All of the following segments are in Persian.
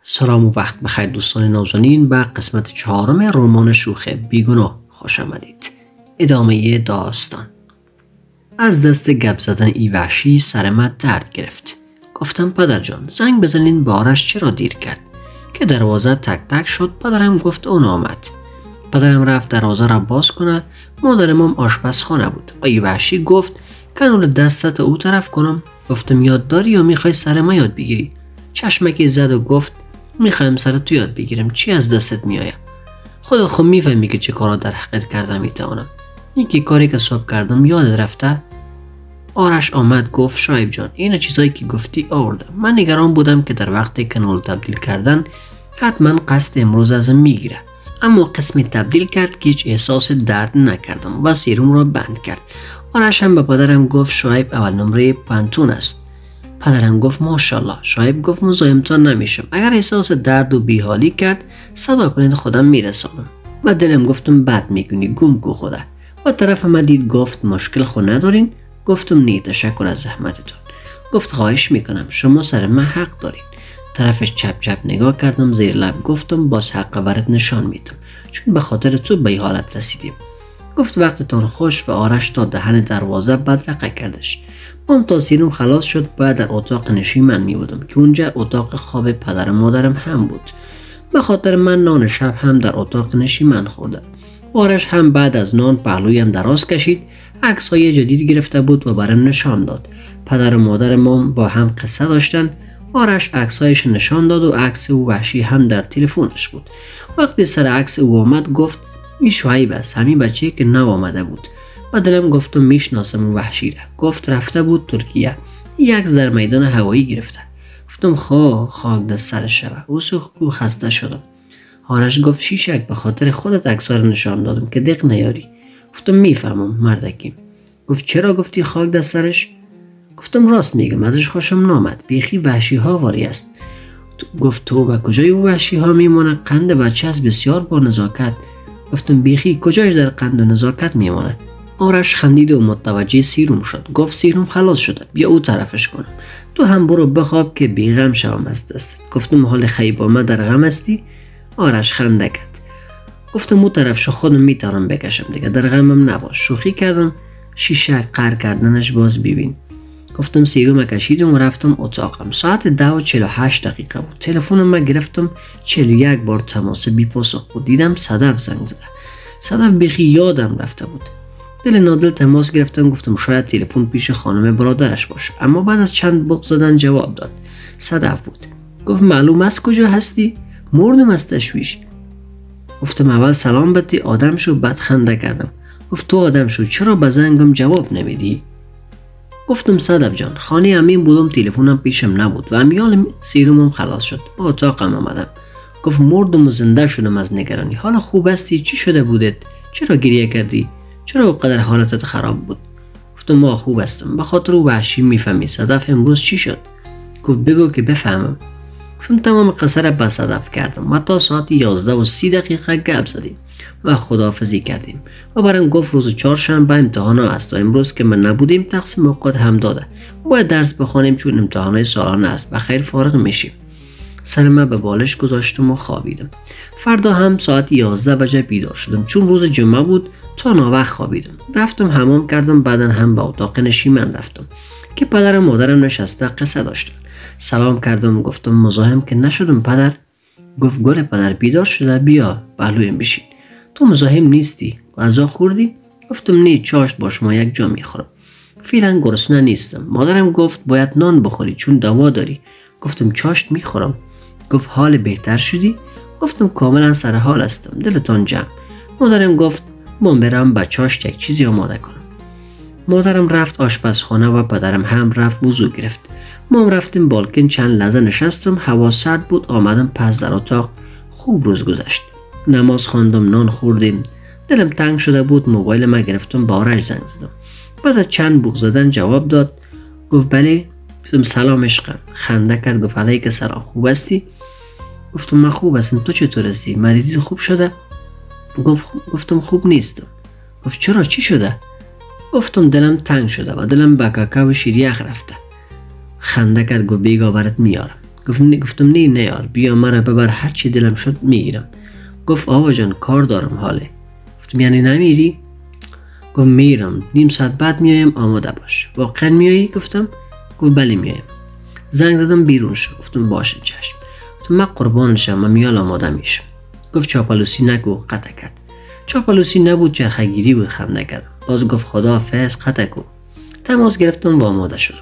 سلام و وقت بخیر دوستان نازنین، به قسمت 4 رمان شوخ بیگناه خوش آمدید. ادامه داستان. از دست گپ زدن ای وحشی سر من درد گرفت. گفتم پدر جان زنگ بزنین به آرش چرا دیر کرد؟ که دروازه تک تک شد. پدرم گفت اون آمد. پدرم رفت دروازه را باز کند. مادرم هم آشپزخانه بود. ای وحشی گفت کنول دستت او طرف کنم. گفتم یاد داری یا میخوای سر ما یاد بگیری؟ چشمکی زد و گفت میخوایم سر تو یاد بگیرم. چی از دستت میآید؟ خودت خود میفهمی که چه کارا در حقیقت کردم میتوانم. یکی کاری که صبح کردم یاد رفته؟ آرش آمد گفت شایب جان این چیزایی که گفتی آوردم. من نگران بودم که در وقت کانال تبدیل کردن حتما قصد امروز ازم میگیره، اما قسمی تبدیل کرد که هیچ احساس درد نکردم و سیروم را بند کرد. آرش هم به پدرم گفت شایب اول نمره پانتون است. پدرم گفت ماشاءالله. شایب گفت مزاحمتان نمیشم، اگر احساس درد و بیحالی کرد صدا کنید خودم میرسانم. و دلم گفتم بد میکنی گم گو خدا. و طرف هم دید گفت مشکل خود ندارین؟ گفتم نه تشکر از زحمتتون. گفت خواهش میکنم شما سر من حق دارین. طرفش چپ چپ نگاه کردم، زیر لب گفتم باز حق برات نشان میدم چون به خاطر تو به این حالت رسیدیم. گفت وقتتان خوش و آرش تا دهن دروازه بدرقه کردش. من تا سیروم خلاص شد باید در اتاق نشیمن می بودم که اونجا اتاق خواب پدر مادرم هم بود. به خاطر من نان شب هم در اتاق نشیمن خوردم. آرش هم بعد از نان پهلویم دراز کشید، عکس‌های جدید گرفته بود و برام نشان داد. پدر و مادرم با هم قصه داشتن. آرش عکس‌هایش نشان داد و عکس او وحشی هم در تلفنش بود. وقتی سر عکس او آمد گفت این شعیب است، همین بچه‌ای که نو آمده بود. با دلم گفتم میشناسم وحشی را. گفت رفته بود ترکیه، یک در میدان هوایی گرفته. گفتم خاک دست سرش شود، او خسته شدم. آرش گفت شیشک به خاطر خودت عکس‌ها را نشان دادم که دق نیاری. گفتم میفهمم مردکی. گفت چرا گفتی خاک دست سرش؟ گفتم راست میگم ازش خوشم نامد، بیخی وحشی ها واری است. گفت تو به کجای او وحشی ها میمونه؟ قند بچه از بسیار با نزاکت. گفتم بیخی کجایش در قند و نزاکت میمونه؟ آرش خندید و متوجه سیروم شد. گفت سیروم خلاص شده، بیا او طرفش کنم. تو هم برو بخواب که بیغم شوم از دستت. گفتم حال خیلی با من در غم استی؟ آرش خنده کرد. گفتم او طرف شو، خودم میتونم بکشم دیگه، در غمم نباش. شوخی کردم. شیشه قر کردنش باز ببین. گفتم سیروم کشیدم و رفتم اتاقم. ساعت 10:48 بود. تلفنم من گرفتم، 41 بار تماس بی پاسخ بود. دیدم صدف زنگ زده. صدف بیخی یادم رفته بود. دل نادل تماس گرفتم، گفتم شاید تلفن پیش خانم برادرش باشه، اما بعد از چند بغ زدن جواب داد. صدف بود. گفت معلوم است کجا هستی؟ مردم از تشویش. گفتم اول سلام بدی آدم شو، بعد خنده کردم. گفت تو آدم شو، چرا به زنگم جواب نمیدی؟ گفتم صدف جان خانه امین بودم، تلفنم پیشم نبود و امیال سیرومم خلاص شد، با اتاقم آمدم. گفت مردم و زنده شدم از نگرانی. حالا خوب هستی؟ چی شده بودت؟ چرا گریه کردی؟ چرا اونقدر حالتت خراب بود؟ گفتم ما خوب هستم، به خاطر او وحشی میفهمی. صدف امروز چی شد؟ گفت بگو که بفهمم. گفتم تمام قصه را به صدف کردم و تا ساعت 11:30 گپ زدیم و خداحافظی کردیم و برام گفت روز چهارشنبه امتحان است و امروز که من نبودیم تقسیم اوقات هم داده، باید درس بخوانیم چون امتحانات سالانه است، بخیر فارغ میشیم. سر من به بالش گذاشتم و خوابیدم. فردا هم ساعت 11 بجه بیدار شدم چون روز جمعه بود. تا ناوقت خوابیدم. رفتم حمام کردم، بعدن هم به اتاق نشیمن رفتم که پدر و مادرم نشسته قصه داشتن. سلام کردم، گفتم مزاحم که نشدم پدر؟ گفت گل پدر بیدار شده، بیا پهلویم بشین. تو مزاحم نیستی؟ غذا خوردی؟ گفتم نه، چاشت باش ما یک جا میخورم، فعلا گرسنه نیستم. مادرم گفت باید نان بخوری چون دوا داری. گفتم چاشت میخورم. گفت حال بهتر شدی؟ گفتم کاملا سر حال هستم، دلتان جمع. مادرم گفت من برم با چاشت یک چیزی آماده کنم. مادرم رفت آشپزخانه و پدرم هم رفت وضو گرفت. ما رفتیم بالکن، چند لحظه نشستم، هوا سرد بود. آمدم پس در اتاق. خوب روز گذشت. نماز خواندم، نان خوردیم. دلم تنگ شده بود، موبایل ما گرفتم، با آرش زنگ زدم. بعد از چند بوق زدن جواب داد. گفت بله. گفتم سلام عشقم. خنده کرد، گفت علیک سلام، خوب هستی؟ گفتم من خوب هستم، تو چطور هستی؟ مریضی خوب شده؟ گفتم خوب نیستم. گفت چرا، چی شده؟ گفتم دلم تنگ شده و دلم به کاکا و شیر یخ رفته. خنده کرد، گفت بیگا برات میارم. گفتم نه یار، بیا مرا ببر، هر چی دلم شد میگیرم. گفت آوا جان کار دارم حاله. گفتم یعنی نمیری؟ گفت میرم، نیم ساعت بعد میایم، آماده باش. واقعا میایی؟ گفتم. گفت بله میایم. زنگ دادم بیرون شو. گفتم باشه چشم. گفتم من قربانشم، من میال آماده میشم. گفت چاپلوسی نگو، قطع کرد. چاپلوسی نبود، چرخگیری بود، خم نکردم. باز گفت خداحافظ، قطع کو. تماس گرفتم و آماده شدم.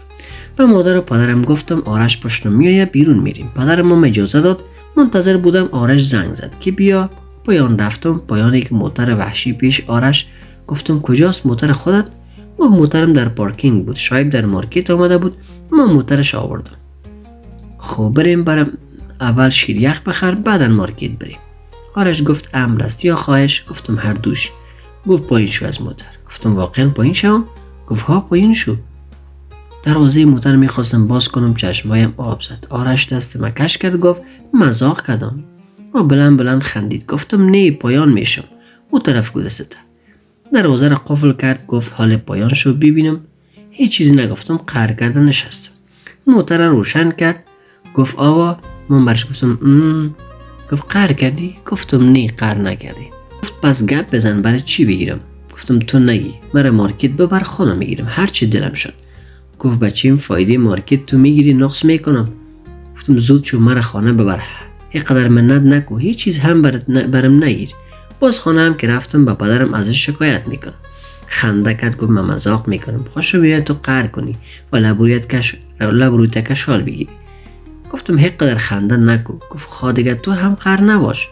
به مادر و پدرم گفتم آرش پشت میآید، بیرون میریم. پدرم اجازه داد. منتظر بودم آرش زنگ زد که بیا. پایان رفتم، پایان یک موتر وحشی پیش آرش. گفتم کجاست موتر خودت؟ و موترم در پارکینگ بود. شایب در مارکت آمده بود، من موترش آوردم. خب بریم اول شیریخ بخر، بعدن مارکت بریم. آرش گفت امر است یا خواهش؟ گفتم هر دوش. گفت پایین شو از موتر. گفتم واقعا پایین شو؟ گفت ها پایین شو. دروازه موتر میخواستم باز کنم، چشمایم آب زد. آرش دست مکش کرد، گفت مزاق کردم. و بلند خندید. گفتم نه پایان میشم، او طرف گذشته. دروازه را قفل کرد، گفت حال پایان شو ببینم. هیچ چیزی نگفتم، قهر کرده نشستم. موتر را روشن کرد، گفت آوا. من برش گفتم گفت قهر کردی؟ گفتم نه قهر نکردی. گفت پس گپ بزن، برای چی بگیرم؟ گفتم تو نگی، مرا مارکت ببر، خودم میگیرم هر چی دلم شد. گفت بچیم فایده مارکت تو میگیری، نقص میکنم. گفتم زود شو، مرا خانه ببر، اینقدر منت نکو، هیچ چیز هم برم نگیر. باز خانه هم که رفتم، با پدرم ازش شکایت میکنم. خنده کرد، گفت من مزاق میکنم، خوشو بیاد تو قهر کنی و لبرویت کشال بگیری. گفتم اینقدر خنده نکو. گفت خواه دیگه تو هم قهر نباش.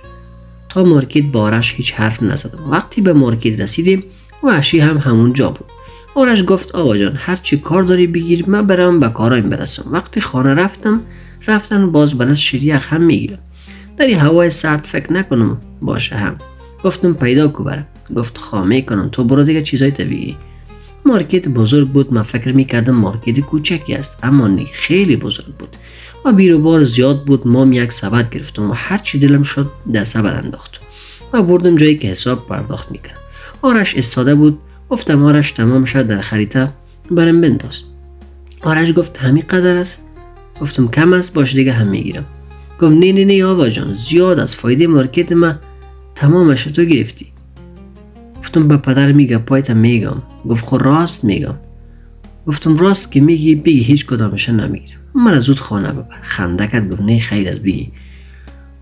تا مارکت بارش هیچ حرف نزدم. وقتی به مارکت رسیدیم، وحشی هم همون جا بود. آرش گفت آوا جان هر چی کار داری بگیر، من برم به کارایم برسم. وقتی خانه رفتن باز برس شیریخ هم میگیرم. در این هوای سرد فکر نکنم باشه هم. گفتم پیدا کو برم. گفت خامه کنم، تو برو دیگه چیزای طبیعی. مارکت بزرگ بود، من فکر میکردم مارکت کوچکی است، اما نه، خیلی بزرگ بود و بیروبار زیاد بود. ما یک سبد گرفتم و هر چی دلم شد در سبد انداختم و بردم جایی که حساب پرداخت میکنم. آرش استاده بود. گفتم آرش تمام شد، در خریطه برم بنداز. آرش گفت همین قدر است؟ گفتم کم است، باش دیگه هم میگیرم. گفت نه آوا جان زیاد است، فایده مارکت ما تمامش تو گرفتی. گفتم به پدر میگه پایت میگم. گفت خود راست میگم. گفتم راست که میگی بگی، هیچ کدامش نمیگیرم، من زود خانه ببر. خنده کرد، گفت نه خیر از بگی.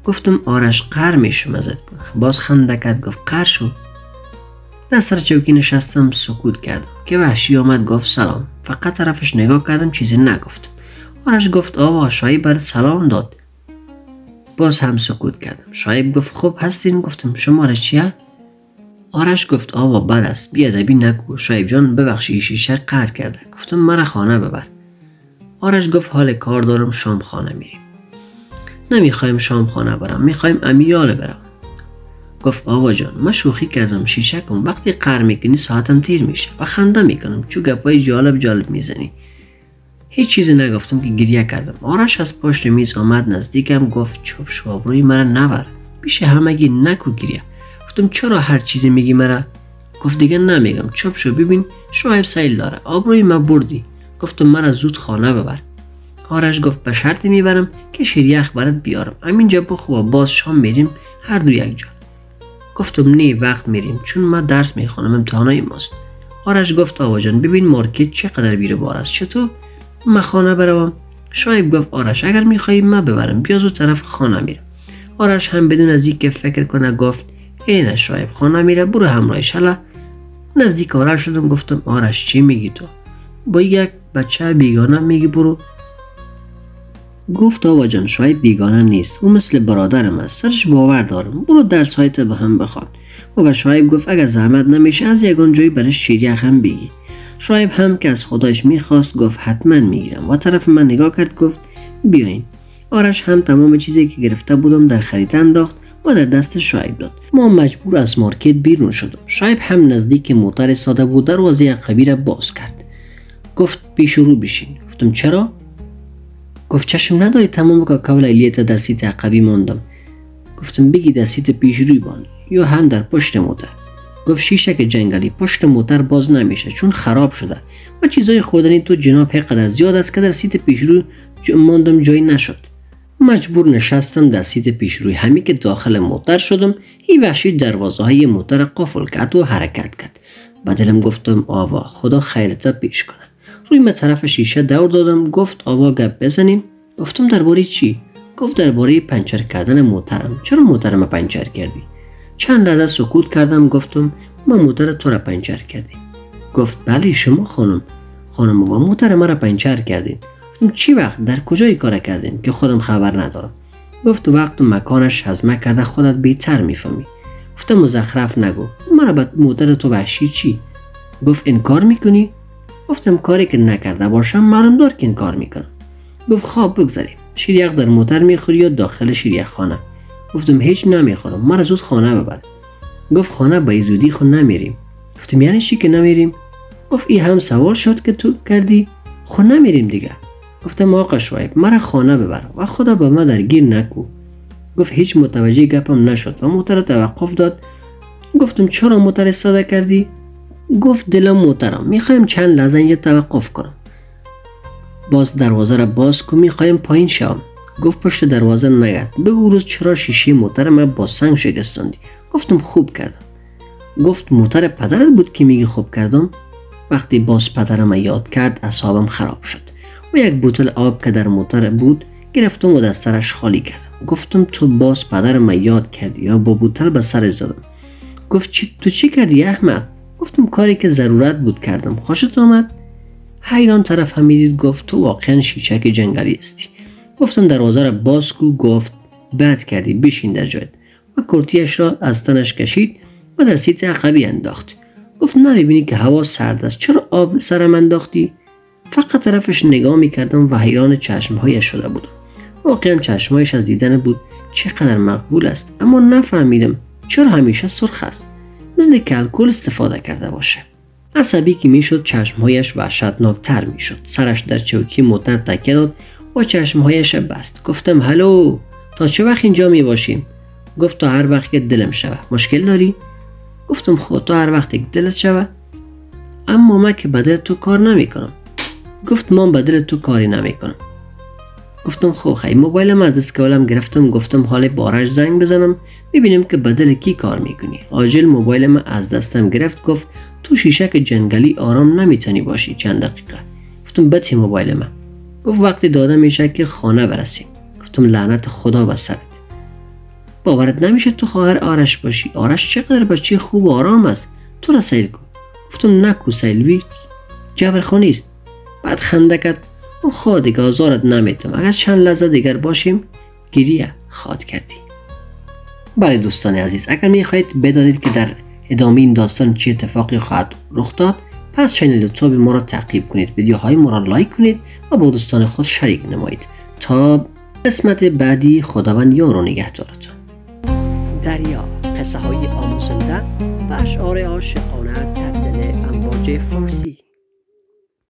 گفتم آرش قهر میشم ازت. باز خنده کرد، گفت قهر شو. در سر چوکی نشستم، سکوت کردم که وحشی آمد، گفت سلام. فقط طرفش نگاه کردم، چیزی نگفتم. آرش گفت آوا شایب برات سلام داد. باز هم سکوت کردم. شایب گفت خوب هستین؟ گفتم شمارش چیه؟ آرش گفت آوا بد است، بیادبی نکو. شایب جان ببخشی شیشه قهر کرده. گفتم مرا خانه ببر. آرش گفت حال کار دارم، شام خانه میریم. نمیخوایم شام خانه برم، میخوایم امیال برم. گفت آوا جان من شوخی کردم، شیشه کن، وقتی قهر میکنی ساعتم تیر میشه و خنده میکنم چون گپای جالب میزنی. هیچ چیزی نگفتم که گریه کردم. آرش از پشت میز آمد نزدیکم، گفت چوب شو، آبروی مرا نبر، پیش همگی نکو گریه. گفتم چرا هر چیزی میگی مرا؟ گفت دیگه نمیگم، چوب شو، ببین شایب سیل داره، آبروی ما بردی. گفتم مرا زود خانه ببر. آرش گفت به شرطی میبرم که شیریخ برات بیارم، همینجا بخو و باز شام میریم هر دو یک جا. گفتم نه وقت میریم چون ما درس میخونم، امتحانای ماست. آرش گفت آوا جان ببین مارکت چقدر بیروبار است، چطور من خانه بروم؟ شایب گفت آرش اگر میخوایی من ببرم، بیا زود طرف خانه میرم. آرش هم بدون از اینکه فکر کنه گفت اینه شایب خانه میره، برو همراهش. حالا نزدیک آرش شدم، گفتم آرش چی میگی تو؟ با یک بچه بیگانه میگی برو؟ گفت آوا جان شایب بیگانه نیست، او مثل برادرم است، سرش باور دارم، برو درس هایت به هم بخوان. و به شایب گفت اگر زحمت نمیشه از یگان جایی برای شیریخ هم بگی. شایب هم که از خودش میخواست گفت حتما میگیرم و طرف من نگاه کرد، گفت بیاین. آرش هم تمام چیزی که گرفته بودم در خریطه انداخت و در دست شایب داد. ما مجبور از مارکت بیرون شدم. شایب هم نزدیک موتر ساده بود، دروازه عقبی را باز کرد. گفت پیش رو بشین. گفتم چرا؟ گفت چشم نداری تمام کاکاو لیلیت در سیت عقبی موندم. گفتم بگی در سیت پیش روی بان یا هم در پشت موتر. گفت شیشه که جنگلی پشت موتر باز نمیشه چون خراب شده و چیزای خوردنی تو جناب قدر زیاد است که در سیت پیش رو موندم، جایی نشد. مجبور نشستم در سیت پیشروی. همی که داخل موتر شدم این وحشی دروازه های موتر قفل کرد و حرکت کرد. با دلم گفتم آوا خدا خیرت پیش کنه. روی طرف شیشه دور دادم. گفت آوا گپ بزنیم. گفتم درباره چی؟ گفت درباره پنچر کردن موترم. چرا موترم پنچر کردی؟ چند لحظه سکوت کردم. گفتم ما موتر تو را پنچر کردیم. گفت بله شما خانم ما موتر مرا پنچر کردین. گفتم چی وقت در کجای کار کردین که خودم خبر ندارم. گفت وقت و مکانش هضم کرده خودت بهتر میفهمی. گفتم مزخرف نگو. مرا به موتر تو وحشی چی؟ گفت انکار میکنی؟ گفتم کاری که نکرده باشم معلوم دار که انکار میکنم. گفت خواب بگذاریم. شیریق در موتر میخوری یا داخل شیریق خانه؟ گفتم هیچ نمیخورم. مرا زود خانه ببر. گفت خانه به زودی خود نمیریم. گفتم یعنی چی که نمیریم؟ گفت این هم سوال شد که تو کردی؟ خود نمیریم دیگه. گفتم آقا شعیب مرا خانه ببر و خدا به ما درگیر نکو. گفت هیچ متوجه گپم نشد و موتر توقف داد. گفتم چرا موتر استاده کردی؟ گفت دلم موترم میخوایم چند لحظه اینجا توقف کنم. باز دروازه را باز کن میخوایم پایین شوم. گفت پشت دروازه نگرد. بگو روز چرا شیشه موتر ما با سنگ شکستاندی؟ گفتم خوب کردم. گفت موتر پدرت بود که میگی خوب کردم؟ وقتی باز پدرم یاد کرد اعصابم خراب شد و یک بوتل آب که در موتر بود گرفتم و دسترش خالی کردم. گفتم تو باز پدرم یاد کردی یا با بوتل به سرش زدم. گفت تو چی کردی احمق؟ گفتم کاری که ضرورت بود کردم. خوشت آمد؟ حیران طرف همیدید. گفت تو واقعا شیشک جنگلی هستی. گفتم دروازه را باز کو. گفت بد کردی بشین در جایت و کرتیش را از تنش کشید و در سیت عقبی انداخت. گفت نمیبینی که هوا سرد است چرا آب سرم انداختی؟ فقط طرفش نگاه میکردم و حیران چشمهایش شده بودم. واقعا چشمهایش از دیدن بود چقدر مقبول است، اما نفهمیدم چرا همیشه سرخ است، مثل که الکل استفاده کرده باشه. عصبی که میشد چشمهایش وحشتناکتر میشد. سرش در چوکی موتر تکیه داد و چشمهایش بست. گفتم هلو تا چه وقت اینجا می باشیم؟ گفت تا هر وقت که دلم شوه. مشکل داری؟ گفتم خود تا هر وقت که دلت شوه. اما من که بدل تو کار نمی کنم. گفت من بدل تو کاری نمی کنم. گفتم خب خیلی موبایلم از دست کولم گرفتم. گفتم حال بارش زنگ بزنم ببینیم که بدل کی کار میکنی. عاجل موبایلم از دستم گرفت. گفت تو شیشک جنگلی آرام نمیتونی باشی چند دقیقه. گفتم بتی موبایل من. گفت وقتی داده میشه که خانه برسیم. گفتم لعنت خدا به سرت. باورت نمیشه تو خواهر آرش باشی. آرش چقدر بچه خوب و آرام است. تو را سیل کن. گفتم نکو سیلوی جبرخانی است. بعد خنده کرد. خود دیگه آزارت نمیتم. اگر چند لحظه دیگر باشیم گریه خواد کردی. بله دوستان عزیز، اگر میخواهید بدانید که در ادامه این داستان چه اتفاقی خواهد رخ داد، پس چینل یوتیوب ما را تعقیب کنید، ویدیوهای ما را لایک کنید و با دوستان خود شریک نمایید. تا قسمت بعدی خداوند یار و نگهدارتان. دریا، قصه های آموزنده و اشعار عاشقانه در دل امواج فارسی.